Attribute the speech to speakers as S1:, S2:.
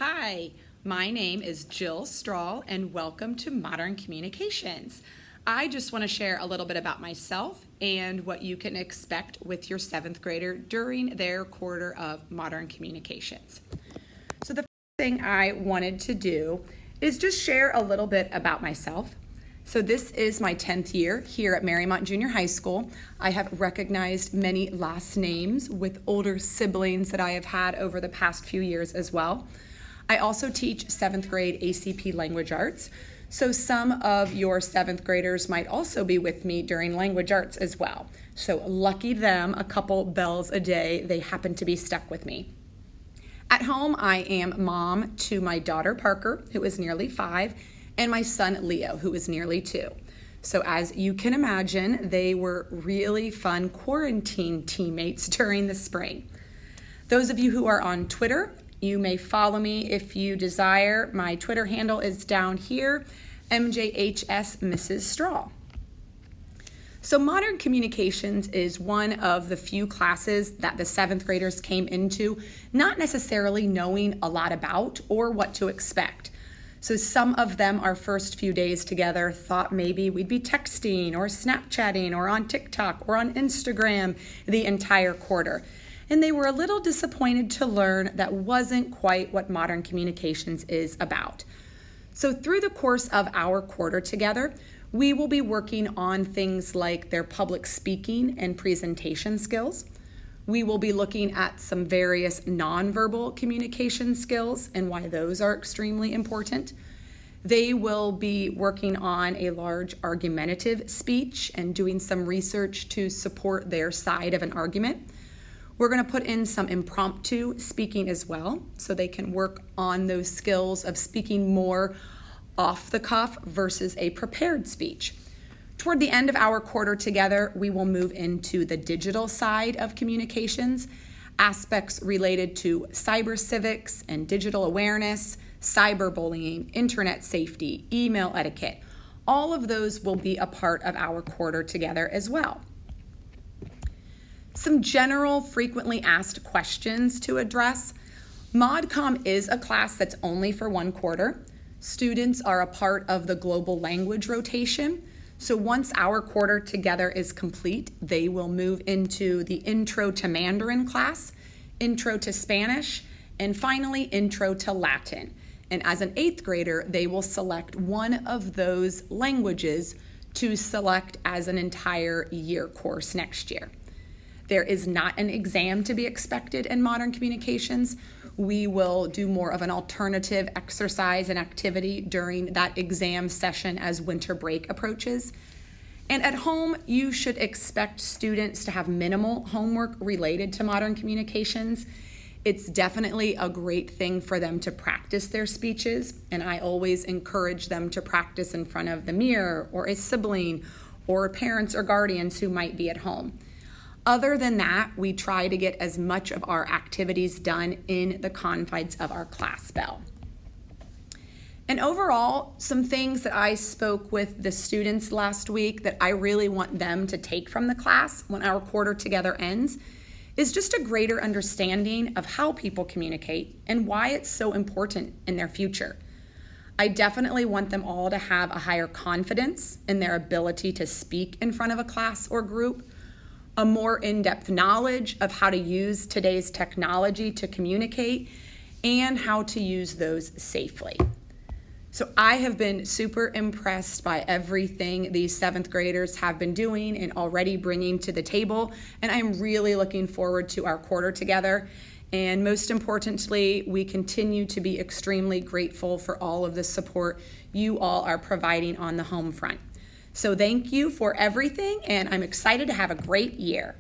S1: Hi, my name is Jill Strahl and welcome to Modern Communications. I just want to share a little bit about myself and what you can expect with your 7th grader during their quarter of Modern Communications. So the first thing I wanted to do is just share a little bit about myself. So this is my 10th year here at Marymount Junior High School. I have recognized many last names with older siblings that I have had over the past few years as well. I also teach 7th grade ACP Language Arts, so some of your 7th graders might also be with me during Language Arts as well. So lucky them, a couple bells a day, they happen to be stuck with me. At home, I am mom to my daughter Parker, who is nearly 5, and my son Leo, who is nearly 2. So as you can imagine, they were really fun quarantine teammates during the spring. Those of you who are on Twitter, you may follow me if you desire. My Twitter handle is down here, MJHS Mrs. Strahl. So Modern Communications is one of the few classes that the 7th graders came into not necessarily knowing a lot about or what to expect. So some of them, our first few days together, thought maybe we'd be texting or Snapchatting or on TikTok or on Instagram the entire quarter. And they were a little disappointed to learn that wasn't quite what Modern Communications is about. So through the course of our quarter together, we will be working on things like their public speaking and presentation skills. We will be looking at some various nonverbal communication skills and why those are extremely important. They will be working on a large argumentative speech and doing some research to support their side of an argument. We're going to put in some impromptu speaking as well, so they can work on those skills of speaking more off the cuff versus a prepared speech. Toward the end of our quarter together, we will move into the digital side of communications, aspects related to cyber civics and digital awareness, cyberbullying, internet safety, email etiquette. All of those will be a part of our quarter together as well. Some general frequently asked questions to address. ModCom is a class that's only for one quarter. Students are a part of the global language rotation. So once our quarter together is complete, they will move into the Intro to Mandarin class, Intro to Spanish, and finally Intro to Latin. And as an 8th grader, they will select one of those languages to select as an entire year course next year. There is not an exam to be expected in Modern Communications. We will do more of an alternative exercise and activity during that exam session as winter break approaches. And at home, you should expect students to have minimal homework related to Modern Communications. It's definitely a great thing for them to practice their speeches, and I always encourage them to practice in front of the mirror or a sibling or parents or guardians who might be at home. Other than that, we try to get as much of our activities done in the confines of our class bell. And overall, some things that I spoke with the students last week that I really want them to take from the class when our quarter together ends is just a greater understanding of how people communicate and why it's so important in their future. I definitely want them all to have a higher confidence in their ability to speak in front of a class or group, a more in-depth knowledge of how to use today's technology to communicate, and how to use those safely. So I have been super impressed by everything these 7th graders have been doing and already bringing to the table, and I'm really looking forward to our quarter together. And most importantly, we continue to be extremely grateful for all of the support you all are providing on the home front. So thank you for everything, and I'm excited to have a great year.